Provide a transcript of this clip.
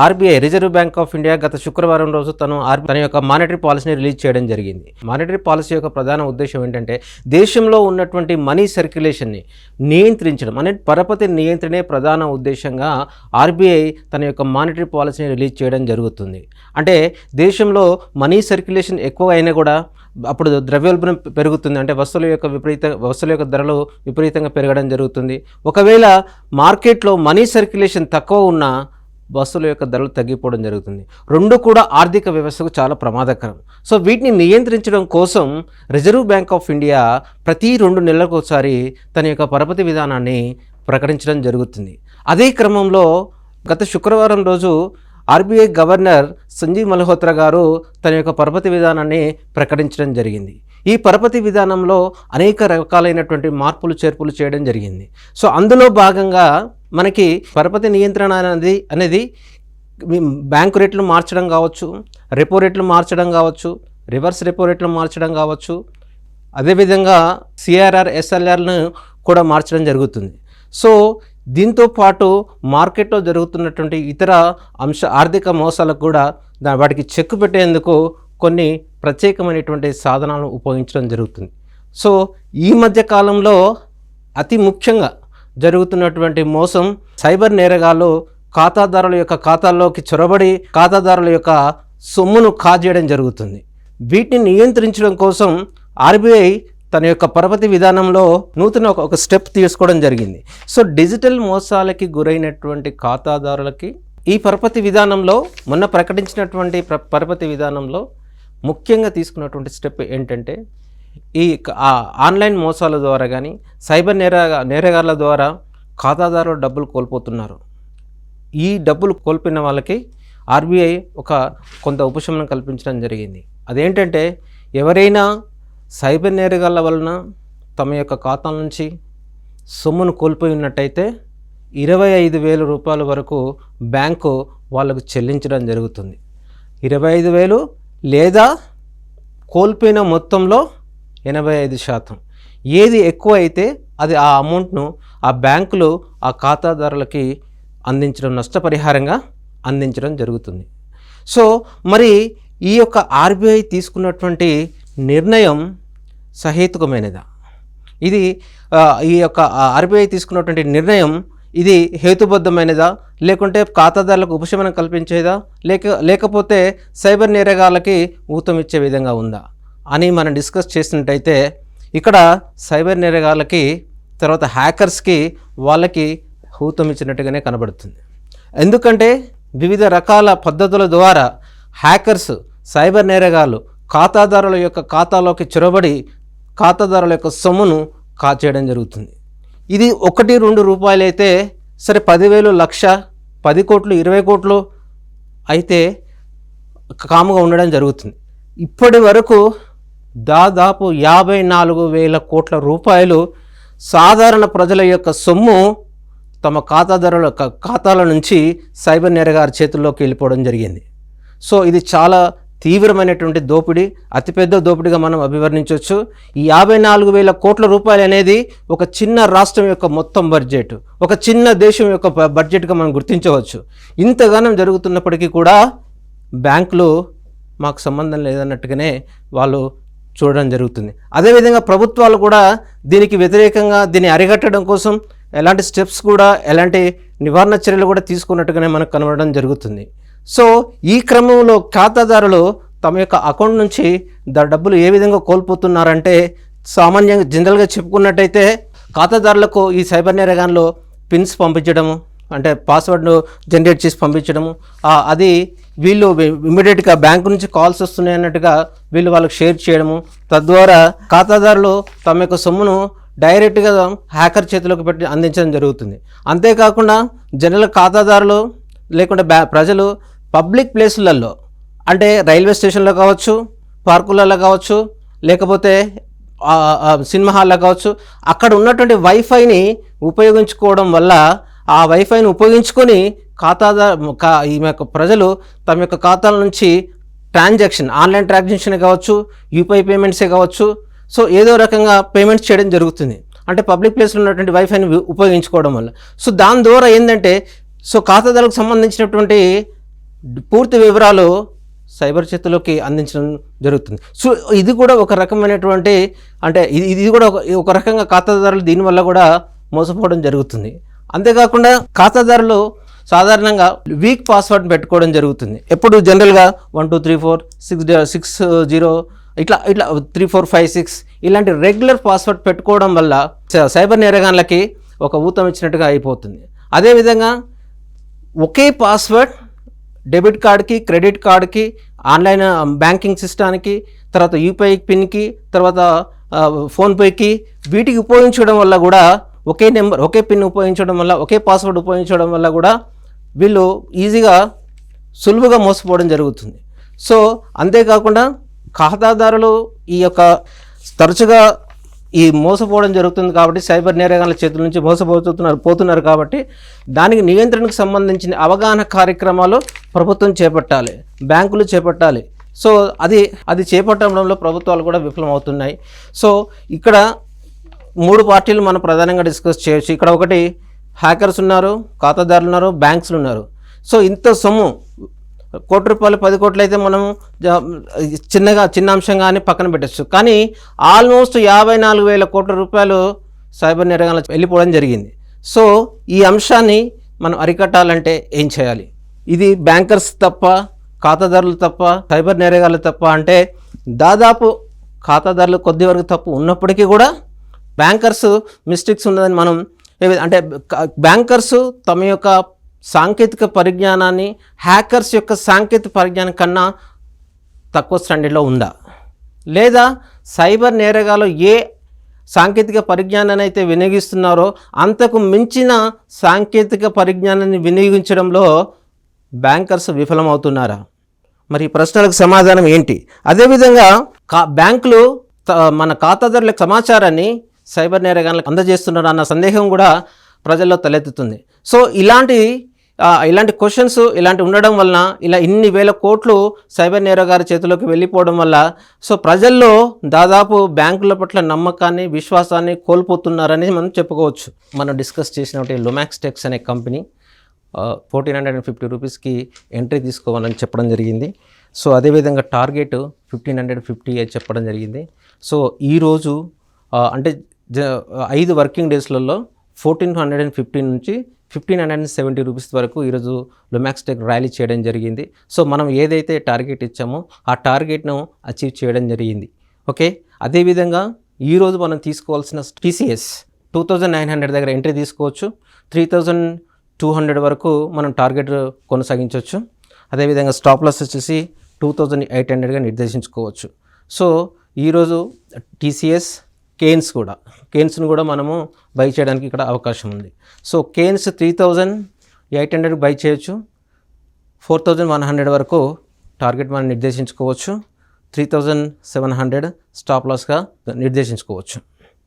RBI reserve bank of India గత శుక్రవారం రోజు తన యొక్క మానిటరీ పాలసీని రిలీజ్ చేయడం జరిగింది. మానిటరీ పాలసీ యొక్క ప్రధాన ఉద్దేశం ఏంటంటే దేశంలో ఉన్నటువంటి మనీ సర్క్యులేషన్ని నియంత్రించడం అనే పరపతి నియంత్రణే ప్రధాన ఉద్దేశంగా ఆర్బీఐ తన యొక్క మానిటరీ పాలసీని రిలీజ్ చేయడం జరుగుతుంది. అంటే దేశంలో మనీ సర్క్యులేషన్ ఎక్కువ అయినా కూడా అప్పుడు ద్రవ్యోల్బణం పెరుగుతుంది. అంటే వస్తువుల యొక్క ధరలు విపరీతంగా పెరగడం జరుగుతుంది. ఒకవేళ మార్కెట్లో మనీ సర్క్యులేషన్ తక్కువ ఉన్నా వస్తువుల యొక్క ధరలు తగ్గిపోవడం జరుగుతుంది. రెండు కూడా ఆర్థిక వ్యవస్థకు చాలా ప్రమాదకరం. సో వీటిని నియంత్రించడం కోసం రిజర్వ్ బ్యాంక్ ఆఫ్ ఇండియా ప్రతి 2 నెలలకు ఒకసారి తన యొక్క పరపతి విధానాన్ని ప్రకటించడం జరుగుతుంది. అదే క్రమంలో గత శుక్రవారం రోజు ఆర్బీఐ గవర్నర్ సంజీవ్ మల్హోత్రా గారు తన యొక్క పరపతి విధానాన్ని ప్రకటించడం జరిగింది. ఈ పరపతి విధానంలో అనేక రకాలైనటువంటి మార్పులు చేర్పులు చేయడం జరిగింది. సో అందులో భాగంగా మనకి పరపతి నియంత్రణ అనేది బ్యాంకు రేట్లు మార్చడం కావచ్చు, రెపో రేట్లు మార్చడం కావచ్చు, రివర్స్ రెపో రేట్లు మార్చడం కావచ్చు, అదేవిధంగా సిఆర్ఆర్ ఎస్ఎల్ఆర్ను కూడా మార్చడం జరుగుతుంది. సో దీంతో పాటు మార్కెట్లో జరుగుతున్నటువంటి ఇతర ఆర్థిక మోసాలకు కూడా వాటికి చెక్ పెట్టేందుకు కొన్ని ప్రత్యేకమైనటువంటి సాధనాలను ఉపయోగించడం జరుగుతుంది. సో ఈ మధ్య కాలంలో అతి ముఖ్యంగా జరుగుతున్నటువంటి మోసం సైబర్ నేరగాళ్ళు ఖాతాదారుల యొక్క ఖాతాల్లోకి చొరబడి ఖాతాదారుల యొక్క సొమ్మును కాజేయడం జరుగుతుంది. వీటిని నియంత్రించడం కోసం ఆర్బీఐ తన యొక్క పరపతి విధానంలో నూతన ఒక స్టెప్ తీసుకోవడం జరిగింది. సో డిజిటల్ మోసాలకి గురైనటువంటి ఖాతాదారులకి ఈ పరపతి విధానంలో మొన్న ప్రకటించినటువంటి పరపతి విధానంలో ముఖ్యంగా తీసుకున్నటువంటి స్టెప్ ఏంటంటే ఈ ఆన్లైన్ మోసాల ద్వారా కానీ సైబర్ నేరగాళ్ల ద్వారా ఖాతాదారులు డబ్బులు కోల్పోతున్నారు. ఈ డబ్బులు కోల్పోయిన వాళ్ళకి ఆర్బీఐ కొంత ఉపశమనం కల్పించడం జరిగింది. అదేంటంటే ఎవరైనా సైబర్ నేరగాళ్ల వలన తమ యొక్క ఖాతాల నుంచి సొమ్మును కోల్పోయి ఉన్నట్టయితే 25,000 రూపాయల వరకు బ్యాంకు వాళ్ళకు చెల్లించడం జరుగుతుంది. 25,000 లేదా కోల్పోయిన మొత్తంలో 85%. ఏది ఎక్కువ అయితే అది ఆ అమౌంట్ను ఆ బ్యాంకులు ఆ ఖాతాదారులకి అందించడం, నష్టపరిహారంగా అందించడం జరుగుతుంది. సో మరి ఈ యొక్క ఆర్బీఐ తీసుకున్నటువంటి నిర్ణయం సహేతుకమైనదా? ఈ యొక్క ఆర్బీఐ తీసుకున్నటువంటి నిర్ణయం ఇది హేతుబద్ధమైనదా, లేకుంటే ఖాతాదారులకు ఉపశమనం కల్పించేదా, లేకపోతే సైబర్ నేరగాళ్ళకి ఊతమిచ్చే విధంగా ఉందా అని మనం డిస్కస్ చేసినట్టయితే ఇక్కడ సైబర్ నేరగాళ్ళకి తర్వాత హ్యాకర్స్కి వాళ్ళకి ఊతమిచ్చినట్టుగానే కనబడుతుంది. ఎందుకంటే వివిధ రకాల పద్ధతుల ద్వారా హ్యాకర్స్ సైబర్ నేరగాళ్ళు ఖాతాదారుల యొక్క ఖాతాలోకి చొరబడి ఖాతాదారుల యొక్క సొమ్మును కాచేయడం జరుగుతుంది. ఇది 1-2 రూపాయలు అయితే సరే, 10,000, 1,00,000, 10 కోట్లు, 20 కోట్లు అయితే కాముగా ఉండడం జరుగుతుంది. ఇప్పటి వరకు దాదాపు 54,000 కోట్ల రూపాయలు సాధారణ ప్రజల యొక్క సొమ్ము తమ ఖాతాదారుల ఖాతాల నుంచి సైబర్ నేరగారి చేతుల్లోకి వెళ్ళిపోవడం జరిగింది. సో ఇది చాలా తీవ్రమైనటువంటి దోపిడీ, అతిపెద్ద దోపిడీగా మనం అభివర్ణించవచ్చు. ఈ 54,000 కోట్ల రూపాయలు అనేది ఒక చిన్న రాష్ట్రం యొక్క మొత్తం బడ్జెట్, ఒక చిన్న దేశం యొక్క బడ్జెట్గా మనం గుర్తించవచ్చు. ఇంతగానం జరుగుతున్నప్పటికీ కూడా బ్యాంకులు మాకు సంబంధం లేదన్నట్టుగానే వాళ్ళు చూడడం జరుగుతుంది. అదేవిధంగా ప్రభుత్వాలు కూడా దీనికి వ్యతిరేకంగా దీన్ని అరికట్టడం కోసం ఎలాంటి స్టెప్స్ కూడా, ఎలాంటి నివారణ చర్యలు కూడా తీసుకున్నట్టుగానే మనకు కనబడడం జరుగుతుంది. సో ఈ క్రమంలో ఖాతాదారులు తమ యొక్క అకౌంట్ నుంచి డబ్బులు ఏ విధంగా కోల్పోతున్నారంటే, సామాన్యంగా జనరల్గా చెప్పుకున్నట్టయితే ఖాతాదారులకు ఈ సైబర్ నేరగాన్లో పిన్స్ పంపించడము, అంటే పాస్వర్డ్ను జనరేట్ చేసి పంపించడము, అది వీళ్ళు ఇమ్మీడియట్గా బ్యాంకు నుంచి కాల్స్ వస్తున్నాయి అన్నట్టుగా వాళ్ళకి షేర్ చేయడము, తద్వారా ఖాతాదారులు తమ యొక్క సొమ్మును డైరెక్ట్గా హ్యాకర్ చేతిలోకి పెట్టి అందించడం జరుగుతుంది. అంతేకాకుండా జనరల్ ఖాతాదారులు లేకుంటే ప్రజలు పబ్లిక్ ప్లేసులలో, అంటే రైల్వే స్టేషన్లో కావచ్చు, పార్కులలో కావచ్చు, లేకపోతే సినిమా హాల్లో కావచ్చు, అక్కడ ఉన్నటువంటి వైఫైని ఉపయోగించుకోవడం వల్ల ఆ వైఫైని ఉపయోగించుకొని ఈ యొక్క ప్రజలు తమ యొక్క ఖాతాల నుంచి ఆన్లైన్ ట్రాన్సాక్షన్ కావచ్చు, యూపీఐ పేమెంట్సే కావచ్చు, సో ఏదో రకంగా పేమెంట్స్ చేయడం జరుగుతుంది. అంటే పబ్లిక్ ప్లేస్లో ఉన్నటువంటి వైఫైని ఉపయోగించుకోవడం వల్ల. సో దాని ద్వారా ఏంటంటే ఖాతాదారులకు సంబంధించినటువంటి పూర్తి వివరాలు సైబర్ చేతిలోకి అందించడం జరుగుతుంది. సో ఇది కూడా ఒక రకమైనటువంటి అంటే ఇది కూడా ఒక రకంగా ఖాతాదారులు దీనివల్ల కూడా మోసపోవడం జరుగుతుంది. అంతేకాకుండా ఖాతాదారులు సాధారణంగా వీక్ పాస్వర్డ్ పెట్టుకోవడం జరుగుతుంది. ఎప్పుడు జనరల్గా 1234 60 ఇట్లా 3456 ఇలాంటి రెగ్యులర్ పాస్వర్డ్ పెట్టుకోవడం వల్ల సైబర్ నేరగాళ్ళకి ఒక ఊతం ఇచ్చినట్టుగా అయిపోతుంది. అదేవిధంగా ఒకే పాస్వర్డ్ డెబిట్ కార్డ్కి, క్రెడిట్ కార్డ్కి, ఆన్లైన్ బ్యాంకింగ్ సిస్టానికి, తర్వాత యూపీఐ పిన్కి, తర్వాత ఫోన్పేకి వీటికి ఉపయోగించడం వల్ల కూడా ఒకే నెంబర్, ఒకే పిన్ ఉపయోగించడం వల్ల, ఒకే పాస్వర్డ్ ఉపయోగించడం వల్ల కూడా వీళ్ళు ఈజీగా సులువుగా మోసపోవడం జరుగుతుంది. సో అంతేకాకుండా ఖాతాదారులు ఈ యొక్క తరచుగా ఈ మోసపోవడం జరుగుతుంది కాబట్టి సైబర్ నేరగాళ్ళ చేతుల నుంచి పోతున్నారు కాబట్టి దానికి నియంత్రణకు సంబంధించిన అవగాహన కార్యక్రమాలు ప్రభుత్వం చేపట్టాలి, బ్యాంకులు చేపట్టాలి. సో అది చేపట్టడంలో ప్రభుత్వాలు కూడా విఫలమవుతున్నాయి. సో ఇక్కడ 3 పార్టీలు మనం ప్రధానంగా డిస్కస్ చేయొచ్చు. ఇక్కడ ఒకటి హ్యాకర్స్ ఉన్నారు, ఖాతాదారులు ఉన్నారు, బ్యాంక్స్లు ఉన్నారు. సో ఇంత సొమ్ము ₹1 కోటి 10 కోట్లు అయితే మనం చిన్న అంశంగానే పక్కన పెట్టచ్చు. కానీ ఆల్మోస్ట్ 54,000 కోట్ల రూపాయలు సైబర్ నేరగాళ్ళ వెళ్ళిపోవడం జరిగింది. సో ఈ అంశాన్ని మనం అరికట్టాలంటే ఏం చేయాలి? ఇది బ్యాంకర్స్ తప్ప, ఖాతాదారులు తప్ప, సైబర్ నేరగాళ్ళు తప్ప అంటే దాదాపు ఖాతాదారులు కొద్ది వరకు తప్పు ఉన్నప్పటికీ కూడా బ్యాంకర్స్ మిస్టేక్స్ ఉన్నదని మనం అంటే బ్యాంకర్స్ తమ యొక్క సాంకేతిక పరిజ్ఞానాన్ని హ్యాకర్స్ యొక్క సాంకేతిక పరిజ్ఞానం కన్నా తక్కువ స్టాండర్డ్లో ఉందా, లేదా సైబర్ నేరగాలు ఏ సాంకేతిక పరిజ్ఞానాన్ని అయితే వినియోగిస్తున్నారో అంతకు మించిన సాంకేతిక పరిజ్ఞానాన్ని వినియోగించడంలో బ్యాంకర్స్ విఫలమవుతున్నారా? మరి ఈ ప్రశ్నలకు సమాధానం ఏంటి? అదేవిధంగా బ్యాంకులు మన ఖాతాదారుల సమాచారాన్ని సైబర్ నేరగాళ్ళకి అందజేస్తున్నారు అన్న సందేహం కూడా ప్రజల్లో తలెత్తుతుంది. సో ఇలాంటి క్వశ్చన్స్ ఇలాంటి ఉండడం వలన ఇలా ఇన్ని వేల కోట్లు సైబర్ నేరగారి చేతిలోకి వెళ్ళిపోవడం వల్ల సో ప్రజల్లో దాదాపు బ్యాంకుల పట్ల నమ్మకాన్ని, విశ్వాసాన్ని కోల్పోతున్నారని మనం చెప్పుకోవచ్చు. మనం డిస్కస్ చేసినటువంటి లుమాక్స్ టెక్స్ అనే కంపెనీ 1450 రూపీస్కి ఎంట్రీ తీసుకోవాలని చెప్పడం జరిగింది. సో అదేవిధంగా టార్గెట్ 1550 చెప్పడం జరిగింది. సో ఈరోజు అంటే 5 వర్కింగ్ డేస్లలో 1450 నుంచి 1570 రూపీస్ వరకు ఈరోజు లుమాక్స్ టెక్ ర్యాలీ చేయడం జరిగింది. సో మనం ఏదైతే టార్గెట్ ఇచ్చామో ఆ టార్గెట్ను అచీవ్ చేయడం జరిగింది. ఓకే, అదేవిధంగా ఈరోజు మనం తీసుకోవాల్సిన TCS 2900 దగ్గర ఎంట్రీ తీసుకోవచ్చు. 3200 వరకు మనం టార్గెట్ కొనసాగించవచ్చు. అదేవిధంగా స్టాప్ లాస్ వచ్చేసి 2800గా నిర్దేశించుకోవచ్చు. సో ఈరోజు TCS, కేన్స్ను కూడా మనము బై చేయడానికి ఇక్కడ అవకాశం ఉంది. సో కేన్స్ 3800 బై చేయొచ్చు. 4100 వరకు టార్గెట్ మనం నిర్దేశించుకోవచ్చు. 3700 స్టాప్ లాస్గా నిర్దేశించుకోవచ్చు.